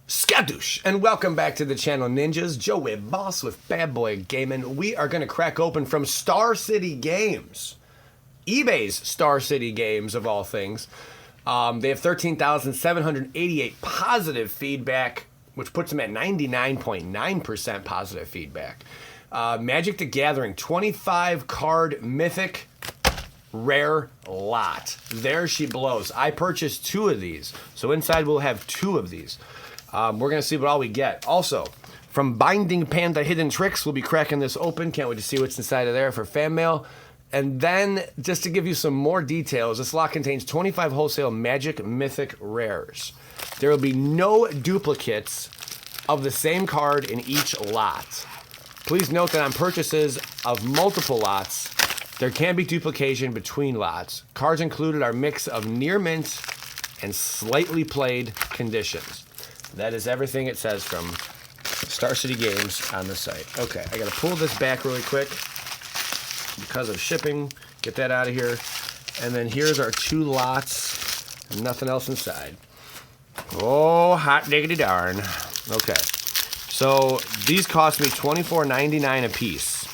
Skadoosh, and welcome back to the channel, ninjas. Joey Boss with Bad Boy Gaming. We are going to crack open from StarCityGames, eBay's StarCityGames of all things. They have 13,788 positive feedback, which puts them at 99.9% positive feedback. Magic the Gathering 25 card Mythic rare lot. There she blows. I purchased 2 of these, so inside we'll have 2 of these. We're going to see what all we get. Also, from Binding Panda Hidden Tricks, we'll be cracking this open. Can't wait to see what's inside of there for fan mail. And then, just to give you some more details, this lot contains 25 wholesale Magic Mythic rares. There will be no duplicates of the same card in each lot. Please note that on purchases of multiple lots, there can be duplication between lots. Cards included are a mix of near mint and slightly played conditions. That is everything it says from StarCityGames on the site. Okay, I gotta pull this back really quick because of shipping. Get that out of here. And then here's our 2 lots. And nothing else inside. Oh, hot diggity darn. Okay, so these cost me $24.99 a piece.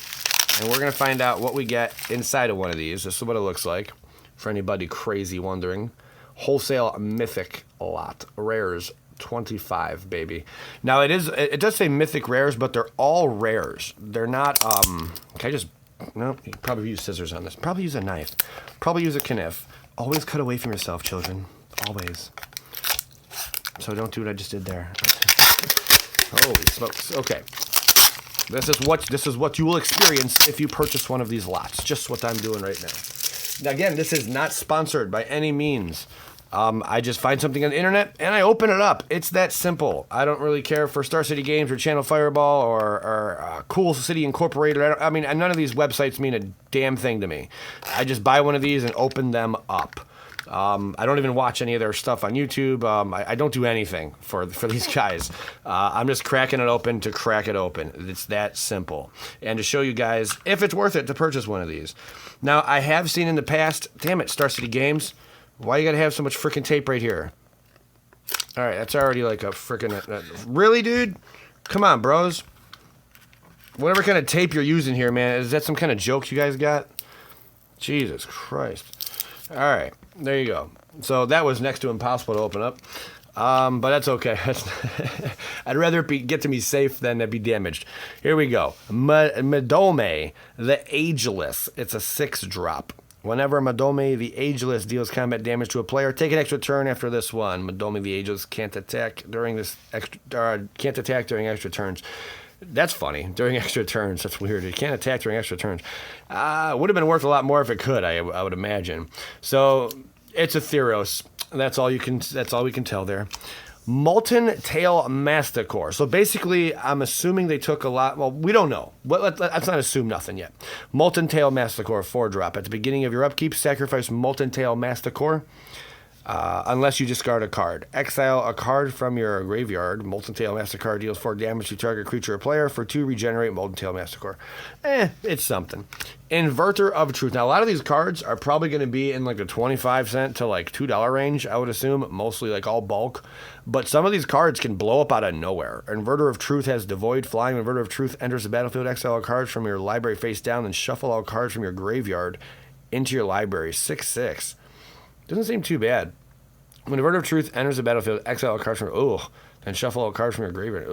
And we're gonna find out what we get inside of one of these. This is what it looks like, for anybody crazy wondering. Wholesale Mythic lot. Rares. 25, baby. Now it does say Mythic rares, but they're all rares. They're not can I just no, you can probably use scissors on this. Probably use a knife. Probably use a kniff. Always cut away from yourself, children. Always. So don't do what I just did there. Holy smokes. Okay. This is what you will experience if you purchase one of these lots. Just what I'm doing right now. Now again, this is not sponsored by any means. I just find something on the internet and I open it up. It's that simple. I don't really care for StarCityGames or Channel Fireball or Cool City Incorporated. I mean, none of these websites mean a damn thing to me. I just buy one of these and open them up. I don't even watch any of their stuff on YouTube. I don't do anything for these guys. I'm just cracking it open to crack it open. It's that simple. And to show you guys if it's worth it to purchase one of these. Now, I have seen in the past, damn it, StarCityGames, why you gotta have so much freaking tape right here? All right, that's already like a freaking... really, dude? Come on, bros. Whatever kind of tape you're using here, man, is that some kind of joke you guys got? Jesus Christ. All right, there you go. So that was next to impossible to open up. But that's okay. I'd rather get to me safe than to be damaged. Here we go. Madome, the Ageless. It's a 6-drop. Whenever Madome the Ageless deals combat damage to a player, take an extra turn after this one. Madome the Ageless can't attack during extra turns. That's funny. During extra turns, that's weird. It can't attack during extra turns. Would have been worth a lot more if it could. I would imagine. So it's a Theros. That's all we can tell there. Molten Tail Masticore. So basically, I'm assuming they took a lot. Well, we don't know. Let's not assume nothing yet. Molten Tail Masticore, 4-drop. At the beginning of your upkeep, sacrifice Molten Tail Masticore. Unless you discard a card. Exile a card from your graveyard. Molten Tail Masticore deals 4 damage to target creature or player. For 2, regenerate Molten Tail Masticore. It's something. Inverter of Truth. Now, a lot of these cards are probably going to be in like the 25 cent to like $2 range, I would assume. Mostly like all bulk. But some of these cards can blow up out of nowhere. Inverter of Truth has Devoid Flying. Inverter of Truth enters the battlefield. Exile a card from your library face down. Then shuffle all cards from your graveyard into your library. 6/6. Doesn't seem too bad. When Inverter of Truth enters the battlefield, exile a card from then shuffle a card from your graveyard.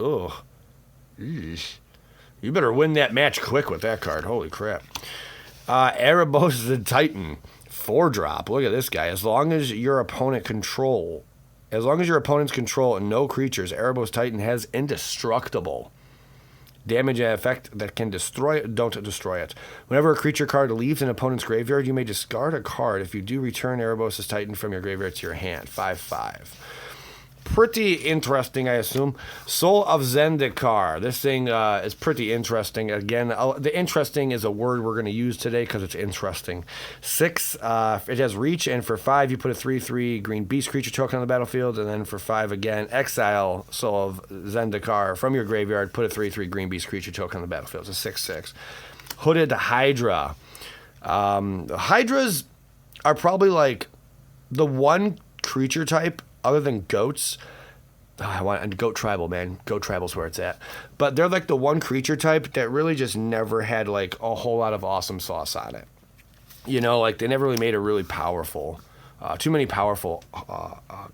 Eesh. You better win that match quick with that card. Holy crap. Erebos the Titan, 4-drop. Look at this guy. As long as your opponent's control no creatures, Erebos Titan has indestructible. Damage and effect that can destroy it, don't destroy it. Whenever a creature card leaves an opponent's graveyard, you may discard a card. If you do, return Erebos' Titan from your graveyard to your hand. 5/5. Pretty interesting, I assume. Soul of Zendikar. This thing is pretty interesting. Again, the interesting is a word we're going to use today because it's interesting. 6, it has reach, and for 5, you put a 3/3 green beast creature token on the battlefield, and then for 5 again, exile Soul of Zendikar from your graveyard, put a 3/3 green beast creature token on the battlefield. It's a 6/6. Hooded Hydra. Hydras are probably like the one creature type other than goats I want Goat Tribal, man. Goat Tribal's where it's at. But they're like the one creature type that really just never had like a whole lot of awesome sauce on it. You know, like they never really made a really powerful, too many powerful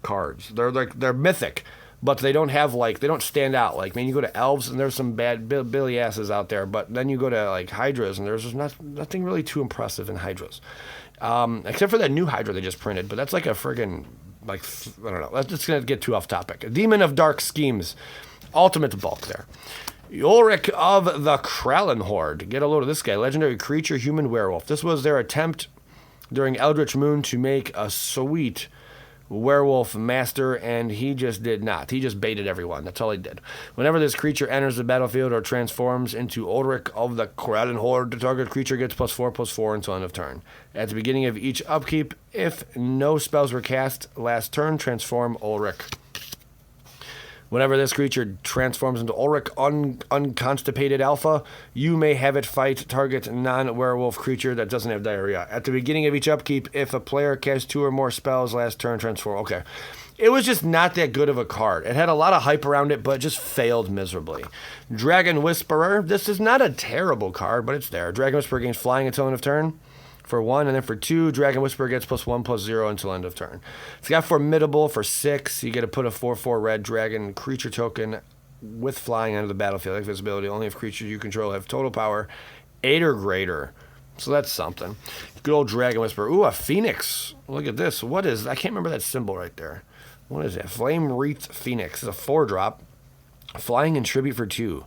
cards. They're mythic, but they don't have like, they don't stand out. Like, man, you go to elves and there's some bad Billy asses out there, but then you go to like hydras and there's just nothing really too impressive in hydras, except for that new hydra they just printed. But that's like a friggin' like, I don't know. That's just gonna get too off topic. A Demon of Dark Schemes, ultimate bulk there. Ulrich of the Krallen Horde. Get a load of this guy. Legendary creature, human werewolf. This was their attempt during Eldritch Moon to make a sweet werewolf master, and he just did not. He just baited everyone. That's all he did. Whenever this creature enters the battlefield or transforms into Ulrich of the Krallen Horde, the target creature gets +4/+4 until end of turn. At the beginning of each upkeep, if no spells were cast last turn, transform Ulrich. Whenever this creature transforms into Ulrich Unconstipated Alpha, you may have it fight target non-werewolf creature that doesn't have diarrhea. At the beginning of each upkeep, if a player casts 2 or more spells last turn, transform. Okay. It was just not that good of a card. It had a lot of hype around it, but just failed miserably. Dragon Whisperer. This is not a terrible card, but it's there. Dragon Whisperer gains flying until end of turn. For 1, and then for 2, Dragon Whisperer gets +1/+0 until end of turn. It's got Formidable for 6. You get to put a 4/4 red dragon creature token with flying onto the battlefield. Like visibility, only if creatures you control have total power 8 or greater. So that's something. Good old Dragon Whisperer. Ooh, a Phoenix. Look at this. What is, I can't remember that symbol right there. What is that? Flame Wreathed Phoenix. It's a 4-drop. Flying and tribute for 2.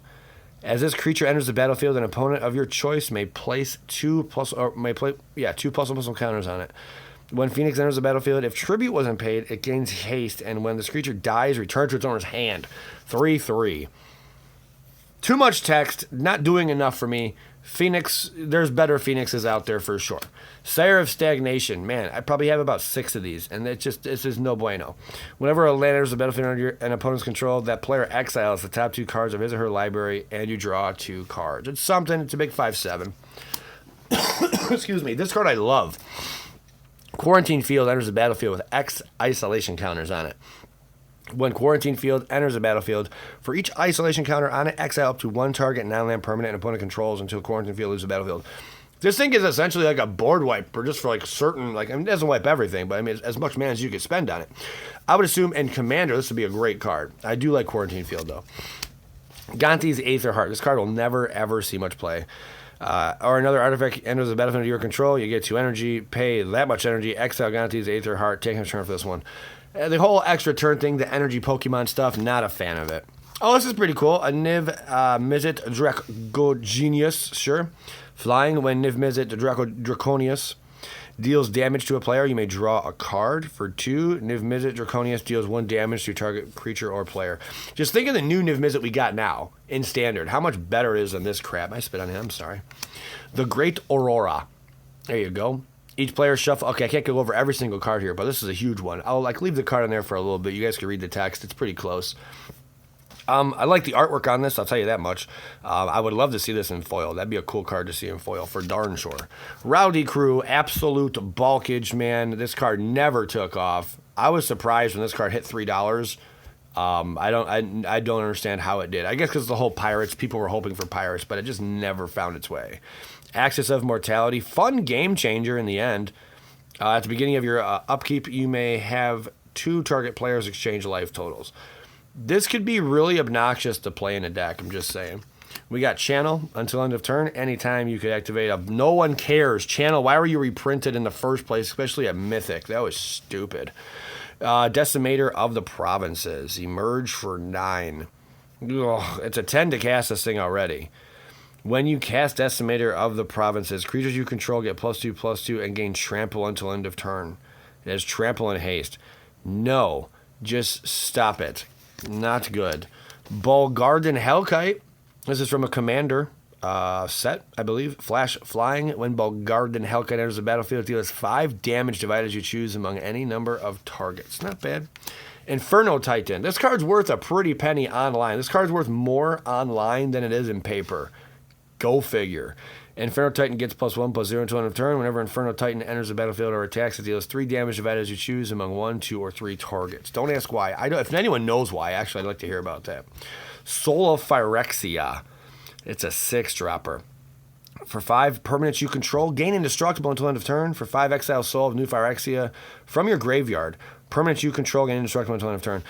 As this creature enters the battlefield, an opponent of your choice may place 2 +1/+1 counters on it. When Phoenix enters the battlefield, if tribute wasn't paid, it gains haste, and when this creature dies, return to its owner's hand. 3/3. Too much text, not doing enough for me. Phoenix, there's better Phoenixes out there for sure. Sire of Stagnation. Man, I probably have about 6 of these, and it's just no bueno. Whenever a land enters the battlefield under an opponent's control, that player exiles the top 2 cards of his or her library, and you draw 2 cards. It's something. It's a big 5/7. Excuse me. This card I love. Quarantine Field enters the battlefield with X isolation counters on it. When Quarantine Field enters the battlefield, for each isolation counter on it, exile up to 1 target non-land permanent and opponent controls until Quarantine Field leaves the battlefield. This thing is essentially like a board wiper, just for like certain, like, I mean, it doesn't wipe everything, but I mean, as much mana as you could spend on it. I would assume in Commander, this would be a great card. I do like Quarantine Field, though. Gonti's Aether Heart. This card will never, ever see much play. Or another artifact enters the battlefield under your control. You get 2 energy, pay that much energy, exile Gonti's Aether Heart, take a turn for this one. The whole extra turn thing, the energy Pokemon stuff, not a fan of it. Oh, this is pretty cool. A Niv Mizzet Dracogenius, sure. Flying, when Niv Mizzet Draconius deals damage to a player, you may draw a card. For 2, Niv Mizzet Draconius deals 1 damage to target creature or player. Just think of the new Niv Mizzet we got now in Standard. How much better it is than this crap. I spit on him, I'm sorry. The Great Aurora. There you go. Each player shuffle. Okay, I can't go over every single card here, but this is a huge one. I'll like leave the card in there for a little bit. You guys can read the text. It's pretty close. I like the artwork on this. I'll tell you that much. I would love to see this in foil. That'd be a cool card to see in foil for darn sure. Rowdy Crew, absolute bulkage, man. This card never took off. I was surprised when this card hit $3. I don't understand how it did. I guess because the whole pirates, people were hoping for pirates, but it just never found its way. Axis of Mortality, fun game changer in the end. At the beginning of your upkeep, you may have 2 target players exchange life totals. This could be really obnoxious to play in a deck, I'm just saying. We got Channel until end of turn. Anytime you could activate a no one cares. Channel, why were you reprinted in the first place, especially at Mythic? That was stupid. Decimator of the Provinces. Emerge for 9. Ugh, it's a 10 to cast this thing already. When you cast Decimator of the Provinces, creatures you control get +2/+2 and gain Trample until end of turn. It has Trample and Haste. No, just stop it. Not good. Bulgarden Hellkite. This is from a Commander set, I believe. Flash Flying. When Bulgarden Hellkite enters the battlefield, it deals 5 damage divided as you choose among any number of targets. Not bad. Inferno Titan. This card's worth a pretty penny online. This card's worth more online than it is in paper. Go figure. Inferno Titan gets +1/+0 until end of turn. Whenever Inferno Titan enters the battlefield or attacks, it deals 3 damage to as you choose among 1, 2, or 3 targets. Don't ask why. I don't. If anyone knows why, actually, I'd like to hear about that. Soul of Phyrexia. It's a 6-dropper. For 5 permanents you control, gain indestructible until end of turn. For 5 exile Soul of New Phyrexia from your graveyard. Permanents you control, gain indestructible until end of turn.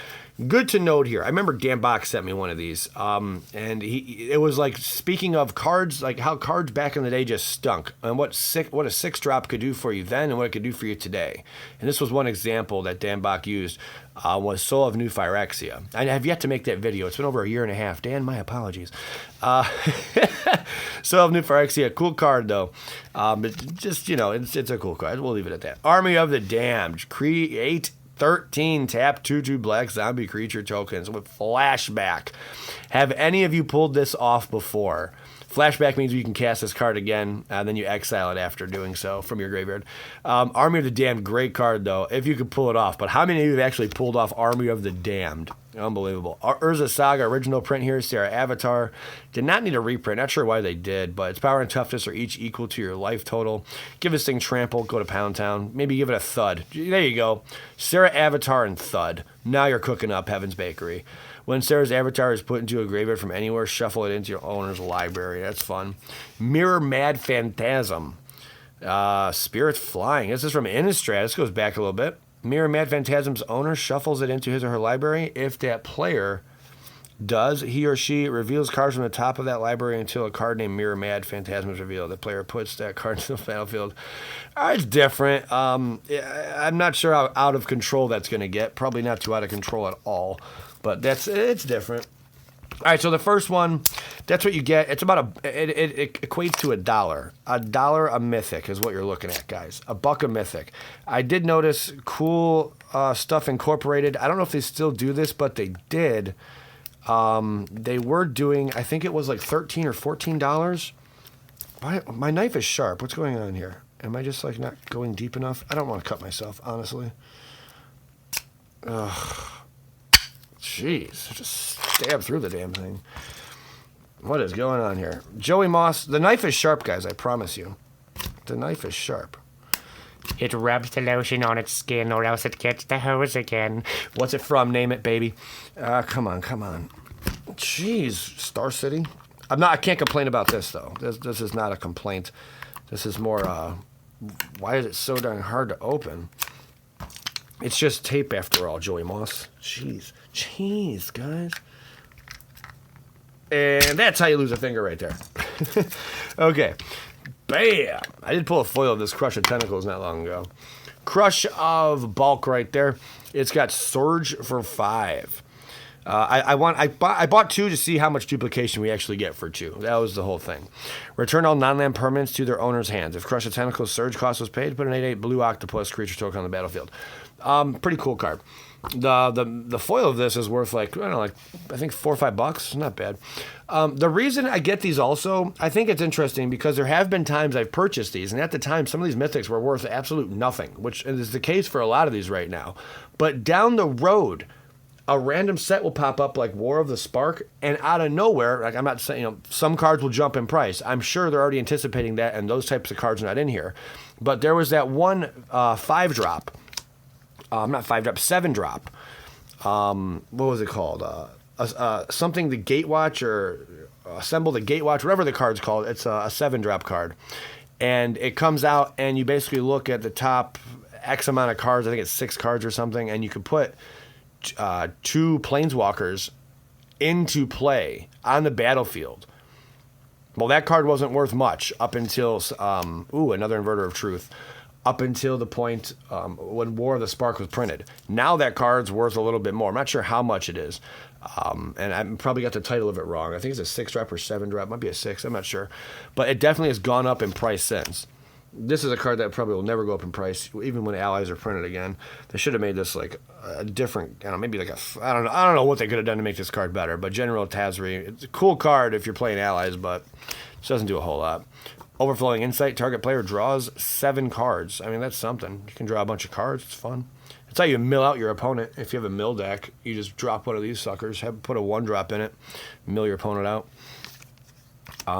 Good to note here. I remember Gambach sent me one of these, and it was like, speaking of cards, like how cards back in the day just stunk, and what a 6-drop could do for you then, and what it could do for you today. And this was one example that Gambach used, was Soul of New Phyrexia. I have yet to make that video. It's been over a year and a half. Dan, my apologies. Soul of New Phyrexia, cool card though. Just, it's a cool card. We'll leave it at that. Army of the Damned. Create 13 tap 2/2 black zombie creature tokens with flashback. Have any of you pulled this off before? Flashback means you can cast this card again, then you exile it after doing so from your graveyard. Army of the Damned, great card though, if you could pull it off. But how many of you have actually pulled off Army of the Damned? Unbelievable. Urza Saga, original print here, Sarah Avatar. Did not need a reprint. Not sure why they did, but its power and toughness are each equal to your life total. Give this thing trample, go to Pound Town. Maybe give it a thud. There you go. Sarah Avatar and thud. Now you're cooking up Heaven's Bakery. When Sarah's Avatar is put into a graveyard from anywhere, shuffle it into your owner's library. That's fun. Mirror Mad Phantasm. Spirit Flying. This is from Innistrad. This goes back a little bit. Mirror Mad Phantasm's owner shuffles it into his or her library. If that player does, he or she reveals cards from the top of that library until a card named Mirror Mad Phantasm is revealed. The player puts that card into the battlefield. It's different. I'm not sure how out of control that's going to get. Probably not too out of control at all. But it's different. All right, so the first one, that's what you get. It's about it equates to $1. $1 a Mythic is what you're looking at, guys. $1 a Mythic. I did notice cool stuff incorporated. I don't know if they still do this, but they did. They were doing, I think it was like $13 or $14. My knife is sharp. What's going on here? Am I just like not going deep enough? I don't want to cut myself, honestly. Ugh. Jeez, just stab through the damn thing. What is going on here? Joey Moss, the knife is sharp, guys, I promise you. The knife is sharp. It rubs the lotion on its skin or else it gets the hose again. What's it from? Name it, baby. Come on. Jeez, Star City. I can't complain about this, though. This is not a complaint. This is more, why is it so darn hard to open? It's just tape after all, Joey Moss. Jeez, guys. And that's how you lose a finger right there. Okay. Bam! I did pull a foil of this Crush of Tentacles not long ago. Crush of Bulk right there. It's got Surge for 5. I bought 2 to see how much duplication we actually get for 2. That was the whole thing. Return all non-land permanents to their owner's hands. If Crush of Tentacles Surge cost was paid, put an 8/8 blue octopus creature token on the battlefield. Pretty cool card. The foil of this is worth I think $4 or $5. Not bad. The reason I get these also, I think it's interesting because there have been times I've purchased these, and at the time some of these mythics were worth absolute nothing, which is the case for a lot of these right now. But down the road, a random set will pop up like War of the Spark, and out of nowhere, like I'm not saying, some cards will jump in price. I'm sure they're already anticipating that, and those types of cards are not in here. But there was that one 5-drop. Not 5-drop, 7-drop. What was it called? Something the Gatewatch or Assemble the Gatewatch, whatever the card's called. It's a 7-drop card. And it comes out, and you basically look at the top X amount of cards. I think it's 6 cards or something, and you can put 2 Planeswalkers into play on the battlefield. Well, that card wasn't worth much up until, another Inverter of Truth. Up until the point when War of the Spark was printed. Now that card's worth a little bit more. I'm not sure how much it is. And I probably got the title of it wrong. I think it's a 6-drop or 7-drop. Might be a 6. I'm not sure. But it definitely has gone up in price since. This is a card that probably will never go up in price, even when allies are printed again. They should have made this like a different, maybe like I don't know what they could have done to make this card better. But General Tazri, it's a cool card if you're playing allies, but it doesn't do a whole lot. Overflowing Insight, target player draws 7 cards. I mean, that's something. You can draw a bunch of cards. It's fun. It's how you mill out your opponent. If you have a mill deck, you just drop one of these suckers, put a 1-drop in it, mill your opponent out.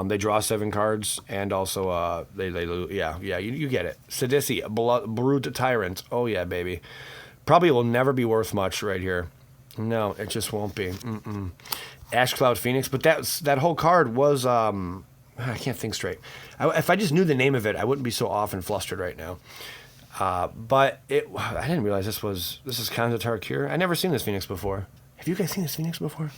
They draw 7 cards, and also they you get it. Sidisi, Brute Tyrant. Oh yeah, baby. Probably will never be worth much right here. No, it just won't be. Ashclops Phoenix, but that whole card was I can't think straight. If I just knew the name of it, I wouldn't be so off and flustered right now. But I didn't realize this is Kanza Tarkir. I never seen this Phoenix before. Have you guys seen this Phoenix before?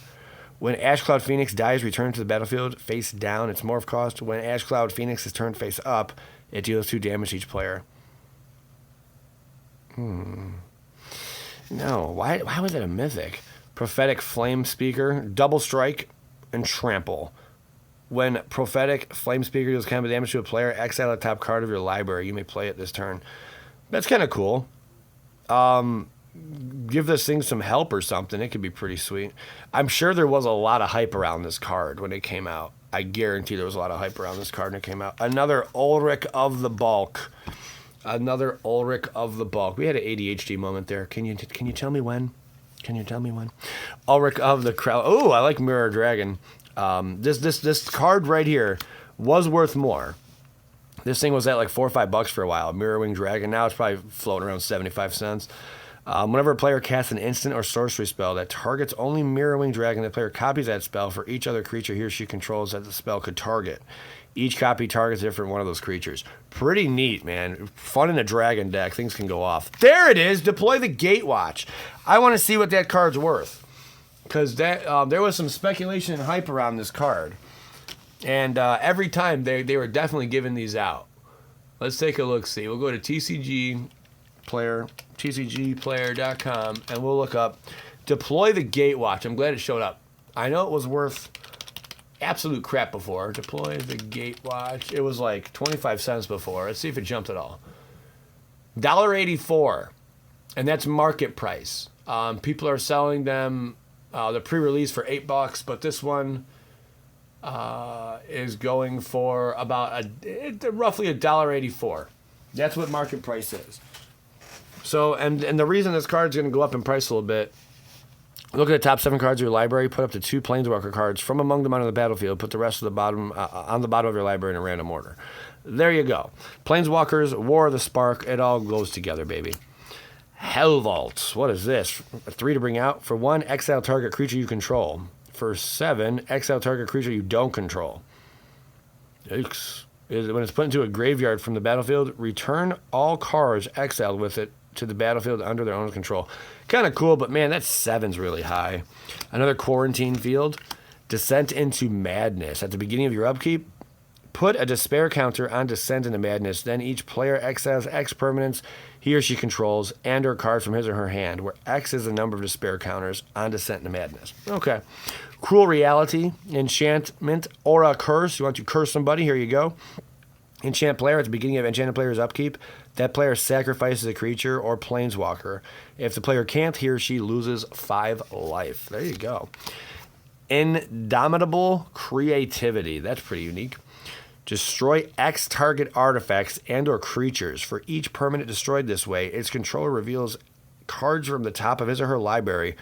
When Ashclops Phoenix dies, return to the battlefield face down. Its morph cost. When Ashclops Phoenix is turned face up, it deals 2 damage to each player. No, why was it a mythic? Prophetic Flamespeaker, double strike, and trample. When Prophetic Flamespeaker deals combat damage to a player, exile a top card of your library. You may play it this turn. That's kind of cool. Give this thing some help or something. It could be pretty sweet. I'm sure there was a lot of hype around this card when it came out. I guarantee there was a lot of hype around this card when it came out. Another Ulrich of the Bulk. Another Ulrich of the Bulk. We had an ADHD moment there. Can you tell me when? Can you tell me when? Ulrich of the Crowd. Oh, I like Mirror Dragon. This card right here was worth more. This thing was at like $4 or $5 for a while. Mirrorwing Dragon. Now it's probably floating around 75 cents. Whenever a player casts an instant or sorcery spell that targets only Mirrorwing Dragon, the player copies that spell for each other creature he or she controls that the spell could target. Each copy targets a different one of those creatures. Pretty neat, man. Fun in a dragon deck. Things can go off. There it is. Deploy the Gatewatch. I want to see what that card's worth. Because there was some speculation and hype around this card. And every time they were definitely giving these out. Let's take a look. See, we'll go to TCGplayer.com, and we'll look up Deploy the Gatewatch. I'm glad it showed up. I know it was worth absolute crap before. Deploy the Gatewatch. It was like 25 cents before. Let's see if it jumped at all. $1.84, and that's market price. People are selling them the pre-release for $8, but this one is going for about roughly $1.84. That's what market price is. So, and the reason this card's going to go up in price a little bit, look at the top 7 cards of your library, put up to 2 Planeswalker cards from among them onto the battlefield, put the rest of the bottom on the bottom of your library in a random order. There you go. Planeswalkers, War of the Spark, it all goes together, baby. Hellvault. What is this? 3 to bring out. For 1, exile target creature you control. For 7, exile target creature you don't control. Yikes. When it's put into a graveyard from the battlefield, return all cards exiled with it to the battlefield under their own control. Kind of cool, but man, that 7's really high. Another Quarantine Field. Descent into Madness. At the beginning of your upkeep, put a despair counter on Descent into Madness. Then each player exiles X permanents he or she controls and or cards from his or her hand, where X is the number of despair counters on Descent into Madness. Okay. Cruel Reality. Enchantment. Aura Curse. You want to curse somebody? Here you go. Enchant player. At the beginning of enchanted player's upkeep, that player sacrifices a creature or planeswalker. If the player can't, he or she loses 5 life. There you go. Indomitable Creativity. That's pretty unique. Destroy X target artifacts and or creatures. For each permanent destroyed this way, its controller reveals cards from the top of his or her library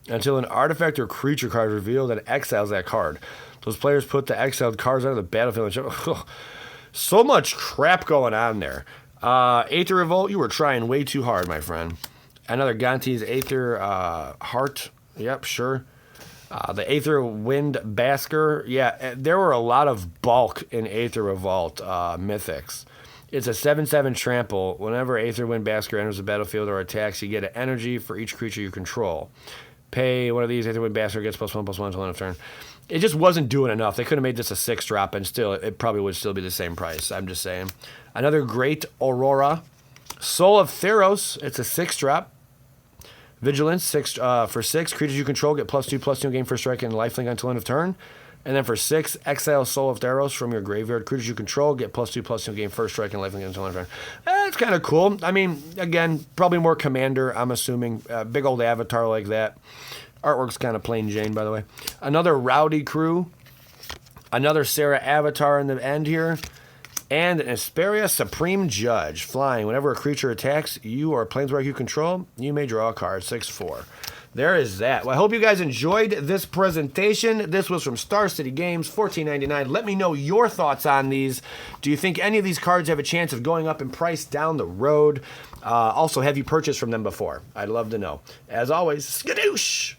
until an artifact or creature card is revealed and exiles that card. Those players put the exiled cards onto the battlefield. So much crap going on there. Aether Revolt, you were trying way too hard, my friend. Another Ganti's Aether Heart. Yep, sure. The Aether Wind Basker. Yeah, there were a lot of bulk in Aether Revolt mythics. It's a 7/7 trample. Whenever Aether Wind Basker enters the battlefield or attacks, you get an energy for each creature you control. Pay one of these, Aether Wind Basker gets +1/+1 until end of turn. It just wasn't doing enough. They could have made this a 6-drop, and still, it probably would still be the same price. I'm just saying. Another Great Aurora. Soul of Theros. It's a 6-drop. Vigilance, 6 for 6. Creatures you control get +2/+2 game first strike and lifelink until end of turn. And then for 6, exile Soul of Theros from your graveyard. Creatures you control get +2/+2 game first strike and lifelink until end of turn. It's kind of cool. I mean, again, probably more commander, I'm assuming. Big old avatar like that. Artwork's kind of plain Jane, by the way. Another Rowdy Crew. Another Sarah Avatar in the end here. And an Asperia Supreme Judge. Flying. Whenever a creature attacks you or a planeswalker you control, you may draw a card. 6/4. there is that. Well, I hope you guys enjoyed this presentation. This was from StarCityGames, $14.99. Let me know your thoughts on these. Do you think any of these cards have a chance of going up in price down the road? Also, have you purchased from them before? I'd love to know. As always, skadoosh!